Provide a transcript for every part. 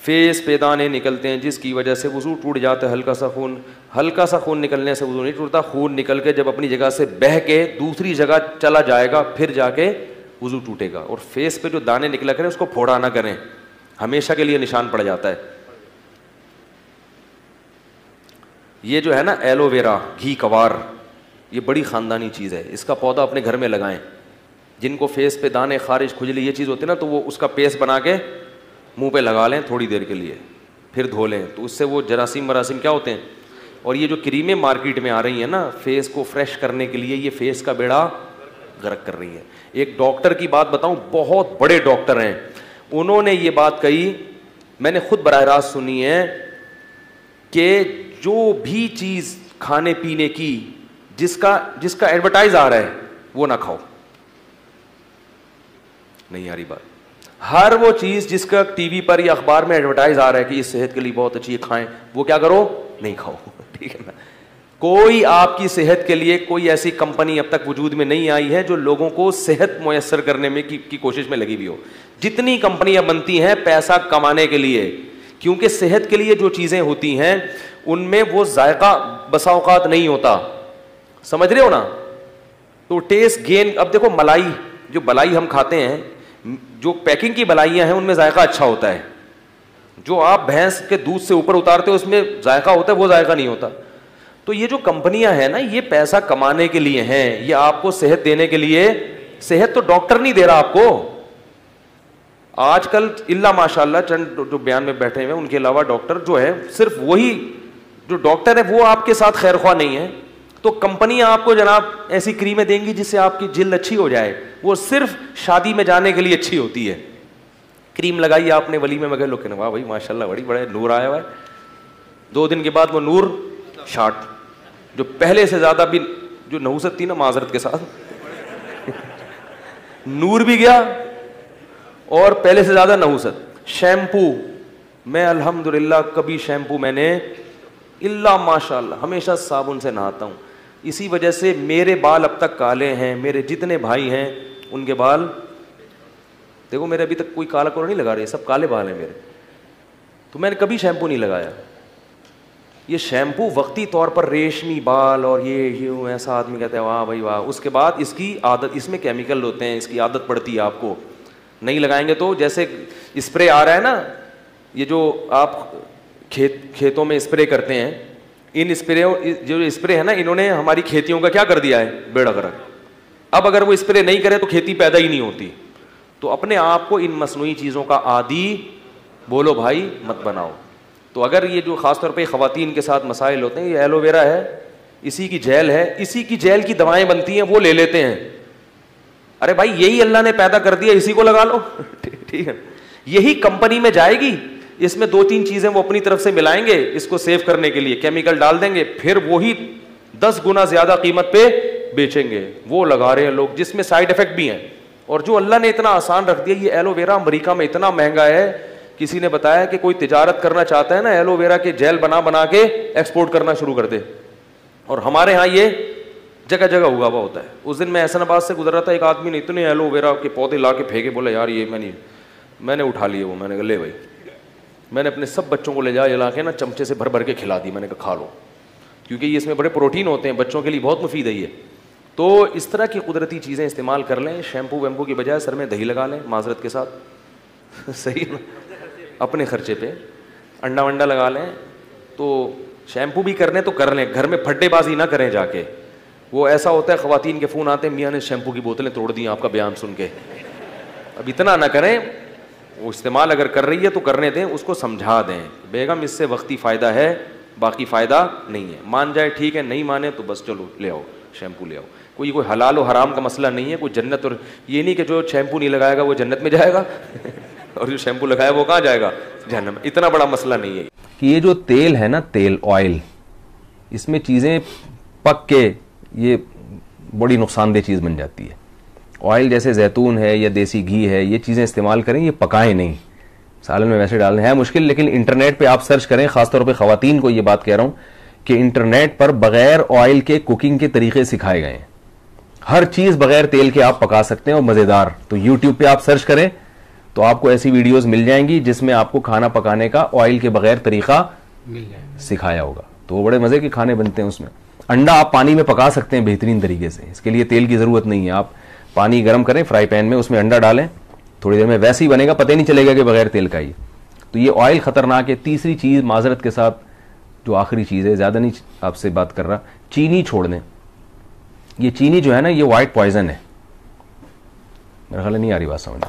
Face پہ دانے نکلتے ہیں جس کی وجہ سے وضو ٹوٹ جاتا ہے. ہلکا سا خون نکلنے سے وضو نہیں ٹوٹتا. خون نکل کے جب اپنی جگہ سے بہہ کے دوسری جگہ چلا جائے گا پھر جا کے وضو ٹوٹے گا. اور فیس پہ جو دانے نکلا کریں اس کو پھوڑا نہ کریں, ہمیشہ کے لیے نشان پڑ جاتا ہے. یہ جو ہے نا ایلو ویرا, گھی کوار, یہ بڑی خاندانی چیز ہے. اس کا پودا اپنے گھر میں لگائیں. جن کو فیس پہ دانے, خارش, کھجلی یہ چیز ہوتی ہے نا, تو وہ اس کا پیسٹ بنا کے منہ پہ لگا لیں تھوڑی دیر کے لیے, پھر دھو لیں, تو اس سے وہ جراثیم مراسیم کیا ہوتے ہیں. اور یہ جو کریمیں مارکیٹ میں آ رہی ہیں نا فیس کو فریش کرنے کے لیے, یہ فیس کا بیڑا غرق کر رہی ہیں. ایک ڈاکٹر کی بات بتاؤں, بہت بڑے ڈاکٹر ہیں, انہوں نے یہ بات کہی, میں نے خود براہ راست سنی ہے, کہ جو بھی چیز کھانے پینے کی جس کا ایڈورٹائز آ رہا ہے وہ نہ کھاؤ. نہیں آ رہی بات. ہر وہ چیز جس کا ٹی وی پر یا اخبار میں ایڈورٹائز آ رہا ہے کہ یہ صحت کے لیے بہت اچھی ہے, کھائیں, وہ کیا کرو, نہیں کھاؤ. ٹھیک ہے نا. کوئی آپ کی صحت کے لیے کوئی ایسی کمپنی اب تک وجود میں نہیں آئی ہے جو لوگوں کو صحت میسر کرنے میں کی کوشش میں لگی ہوئی ہو. جتنی کمپنیاں بنتی ہیں پیسہ کمانے کے لیے, کیونکہ صحت کے لیے جو چیزیں ہوتی ہیں ان میں وہ ذائقہ بسا اوقات نہیں ہوتا, سمجھ رہے ہو نا. تو ٹیسٹ گین, اب دیکھو ملائی, جو بلائی ہم کھاتے ہیں, جو پیکنگ کی بلائیاں ہیں ان میں ذائقہ اچھا ہوتا ہے. جو آپ بھینس کے دودھ سے اوپر اتارتے ہو اس میں ذائقہ ہوتا ہے, وہ ذائقہ نہیں ہوتا. تو یہ جو کمپنیاں ہیں نا یہ پیسہ کمانے کے لیے ہیں, یہ آپ کو صحت دینے کے لیے. صحت تو ڈاکٹر نہیں دے رہا آپ کو. آج کل اللہ ماشاء اللہ چند جو بیان میں بیٹھے ہوئے ان کے علاوہ ڈاکٹر جو ہے صرف وہی جو ڈاکٹر ہے وہ آپ کے ساتھ خیر خواہ نہیں ہے. تو کمپنیاں آپ کو جناب ایسی کریمیں دیں گی جس سے آپ کی جلد اچھی ہو جائے, وہ صرف شادی میں جانے کے لیے اچھی ہوتی ہے. کریم لگائی آپ نے ولیمے میں گئے, لوگ کہنے واہ بھائی ماشاء اللہ بڑے نور آیا ہوا ہے. 2 دن کے بعد وہ نور شاٹ, جو پہلے سے زیادہ بھی جو نحوست تھی نا معذرت کے ساتھ نور بھی گیا اور پہلے سے زیادہ نحوست. شیمپو, میں الحمدللہ کبھی شیمپو میں نے اللہ ماشاء اللہ ہمیشہ صابن سے نہاتا ہوں. اسی وجہ سے میرے بال اب تک کالے ہیں. میرے جتنے بھائی ہیں ان کے بال دیکھو, میرے ابھی تک کوئی کالا کولا نہیں لگا رہے, سب کالے بال ہیں میرے. تو میں نے کبھی شیمپو نہیں لگایا. یہ شیمپو وقتی طور پر ریشمی بال اور یہ یوں ایسا آدمی کہتا ہے واہ بھائی واہ, اس کے بعد اس کی عادت, اس میں کیمیکل ہوتے ہیں, اس کی عادت پڑتی ہے آپ کو. نہیں لگائیں گے تو جیسے اسپرے آ رہا ہے نا, یہ جو آپ کھیتوں میں اسپرے کرتے ہیں, ان اسپرے جو اسپرے ہے نا انہوں نے ہماری کھیتیوں کا کیا کر دیا ہے, بیڑا غرق. اب اگر وہ اسپرے نہیں کرے تو کھیتی پیدا ہی نہیں ہوتی. تو اپنے آپ کو ان مصنوعی چیزوں کا عادی بولو بھائی مت بناؤ. تو اگر یہ جو خاص طور پہ خواتین کے ساتھ مسائل ہوتے ہیں, یہ ایلو ویرا ہے, اسی کی جیل ہے, اسی کی جیل کی دوائیں بنتی ہیں, وہ لے لیتے ہیں. ارے بھائی یہی اللہ نے پیدا کر دیا, اسی کو لگا لو. ٹھیک ہے, یہی کمپنی میں جائے گی, اس میں 2-3 چیزیں وہ اپنی طرف سے ملائیں گے, اس کو سیو کرنے کے لیے کیمیکل ڈال دیں گے, پھر وہی 10 گنا زیادہ قیمت پہ بیچیں گے. وہ لگا رہے ہیں لوگ, جس میں سائڈ افیکٹ بھی ہیں. اور جو اللہ نے اتنا آسان رکھ دیا, یہ ایلو ویرا امریکہ میں اتنا مہنگا ہے. کسی نے بتایا کہ کوئی تجارت کرنا چاہتا ہے نا, ایلو ویرا کے جیل بنا کے ایکسپورٹ کرنا شروع کر دے. اور ہمارے ہاں یہ جگہ جگہ اگا ہوا ہوتا ہے. اس دن میں احسن آباد سے گزر رہا تھا, ایک آدمی نے اتنے ایلو ویرا کے پودے لا کے پھینکے, بولا یار یہ میں نے اٹھا لیے. وہ میں نے کہا لے بھائی, میں نے اپنے سب بچوں کو لے جا کے نا چمچے سے بھر کے کھلا دی. میں نے کہا کھا لو, کیونکہ یہ اس میں بڑے پروٹین ہوتے ہیں, بچوں کے لیے بہت مفید ہے یہ. تو اس طرح کی قدرتی چیزیں استعمال کر لیں. شیمپو ویمپو کی بجائے سر میں دہی لگا لیں معذرت کے ساتھ, صحیح نا, اپنے خرچے پہ. انڈا ونڈا لگا لیں. تو شیمپو بھی کرنے تو کر لیں, گھر میں پھڈے بازی نہ کریں جا کے. وہ ایسا ہوتا ہے خواتین کے فون آتے ہیں, میاں نے شیمپو کی بوتلیں توڑ دی آپ کا بیان سن کے. اب اتنا نہ کریں, وہ استعمال اگر کر رہی ہے تو کرنے دیں, اس کو سمجھا دیں بیگم اس سے وقتی فائدہ ہے, باقی فائدہ نہیں ہے. مان جائے ٹھیک ہے, نہیں مانے تو بس چلو لے آؤ شیمپو لے آؤ. کوئی حلال و حرام کا مسئلہ نہیں ہے, کوئی جنت, اور یہ نہیں کہ جو شیمپو نہیں لگائے گا وہ جنت میں جائے گا اور جو شیمپو لگائے وہ کہاں جائے گا, جہنم. اتنا بڑا مسئلہ نہیں ہے. کہ یہ جو تیل ہے نا, تیل آئل, اس میں چیزیں پک کے یہ بڑی نقصان دہ چیز بن جاتی ہے. آئل جیسے زیتون ہے یا دیسی گھی ہے, یہ چیزیں استعمال کریں, یہ پکائیں نہیں. سالن میں ویسے ڈالنا ہے مشکل, لیکن انٹرنیٹ پہ آپ سرچ کریں, خاص طور پہ خواتین کو یہ بات کہہ رہا ہوں کہ انٹرنیٹ پر بغیر آئل کے کوکنگ کے طریقے سکھائے گئے ہیں. ہر چیز بغیر تیل کے آپ پکا سکتے ہیں اور مزیدار. تو یوٹیوب پہ آپ سرچ کریں, تو آپ کو ایسی ویڈیوز مل جائیں گی جس میں آپ کو کھانا پکانے کا آئل کے بغیر طریقہ سکھایا ہوگا, تو وہ بڑے مزے کے کھانے بنتے ہیں اس میں. انڈا آپ پانی میں پکا سکتے ہیں بہترین طریقے سے, اس کے لیے تیل کی ضرورت نہیں ہے. آپ پانی گرم کریں فرائی پین میں, اس میں انڈا ڈالیں, تھوڑی دیر میں ویسے ہی بنے گا, پتہ ہی نہیں چلے گا کہ بغیر تیل کا ہی. تو یہ آئل خطرناک ہے. تیسری چیز معذرت کے ساتھ جو آخری چیز ہے, زیادہ نہیں آپ سے بات کر رہا, چینی چھوڑ دیں. یہ چینی جو ہے نا یہ وائٹ پوائزن ہے. میرا خیال نہیں آ رہی بات سمجھ.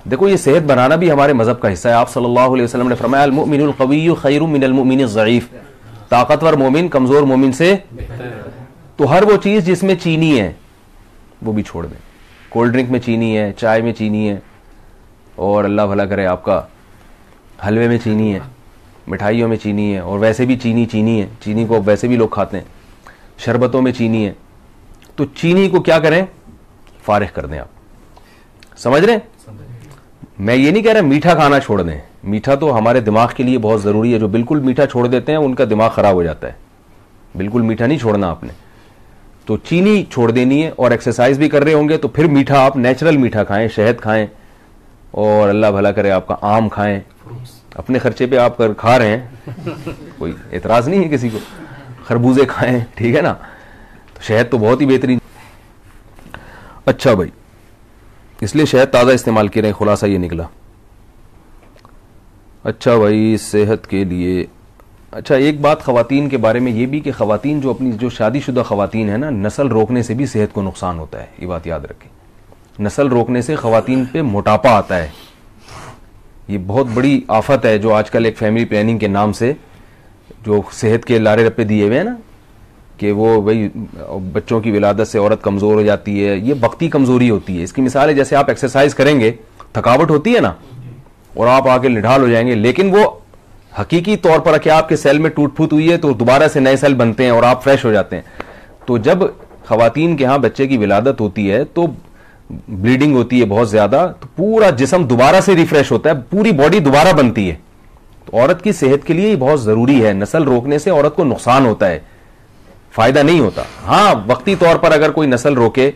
دیکھو یہ صحت بنانا بھی ہمارے مذہب کا حصہ ہے. آپ صلی اللہ علیہ وسلم نے فرمایا المؤمن القوی خیر من المؤمن الضعیف, طاقتور مومن کمزور مومن سے. تو ہر وہ چیز جس میں چینی ہے وہ بھی چھوڑ دیں. کولڈ ڈرنک میں چینی ہے, چائے میں چینی ہے, اور اللہ بھلا کرے آپ کا حلوے میں چینی ہے, مٹھائیوں میں چینی ہے, اور ویسے بھی چینی ہے. چینی کو ویسے بھی لوگ کھاتے ہیں. شربتوں میں چینی ہے. تو چینی کو کیا کریں, فارغ کر دیں. آپ سمجھ رہے ہیں؟ میں یہ نہیں کہہ رہا میٹھا کھانا چھوڑ دیں. میٹھا تو ہمارے دماغ کے لیے بہت ضروری ہے. جو بالکل میٹھا چھوڑ دیتے ہیں ان کا دماغ خراب ہو جاتا ہے. بالکل میٹھا نہیں چھوڑنا آپ نے. تو چینی چھوڑ دینی ہے. اور ایکسرسائز بھی کر رہے ہوں گے تو پھر میٹھا آپ نیچرل میٹھا کھائیں, شہد کھائیں, اور اللہ بھلا کرے آپ کا آم کھائیں. اپنے خرچے پہ آپ کھا رہے ہیں, کوئی اعتراض نہیں ہے کسی کو. خربوزے کھائیں, ٹھیک ہے نا. تو شہد تو بہت ہی بہترین. اچھا بھائی, اس لیے شہد تازہ استعمال کر رہے ہیں, خلاصہ یہ نکلا. اچھا بھائی, صحت کے لیے اچھا ایک بات خواتین کے بارے میں یہ بھی کہ خواتین جو اپنی جو شادی شدہ خواتین ہیں نا, نسل روکنے سے بھی صحت کو نقصان ہوتا ہے. یہ بات یاد رکھیں. نسل روکنے سے خواتین پہ موٹاپا آتا ہے. یہ بہت بڑی آفت ہے جو آج کل ایک فیملی پلاننگ کے نام سے جو صحت کے لارے رپے دیے ہوئے ہیں نا, کہ وہ بھائی بچوں کی ولادت سے عورت کمزور ہو جاتی ہے. یہ وقتی کمزوری ہوتی ہے. اس کی مثال ہے جیسے آپ ایکسرسائز کریں گے, تھکاوٹ ہوتی ہے نا, اور آپ آگے نڈھال ہو جائیں گے, لیکن وہ حقیقی طور پر کہ آپ کے سیل میں ٹوٹ پھوٹ ہوئی ہے تو دوبارہ سے نئے سیل بنتے ہیں اور آپ فریش ہو جاتے ہیں. تو جب خواتین کے ہاں بچے کی ولادت ہوتی ہے تو بلیڈنگ ہوتی ہے بہت زیادہ, تو پورا جسم دوبارہ سے ریفریش ہوتا ہے, پوری باڈی دوبارہ بنتی ہے. تو عورت کی صحت کے لیے یہ بہت ضروری ہے. نسل روکنے سے عورت کو نقصان ہوتا ہے, فائدہ نہیں ہوتا. ہاں وقتی طور پر اگر کوئی نسل روکے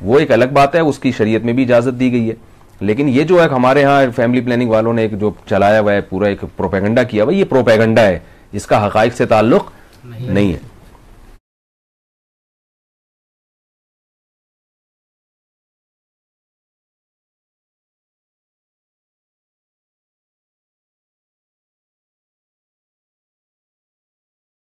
وہ ایک الگ بات ہے, اس کی شریعت میں بھی اجازت دی گئی ہے. لیکن یہ جو ایک ہمارے ہاں فیملی پلاننگ والوں نے ایک جو چلایا ہوا ہے, پورا ایک پروپیگنڈا کیا ہوا, یہ پروپیگنڈا ہے, اس کا حقائق سے تعلق نہیں ہے.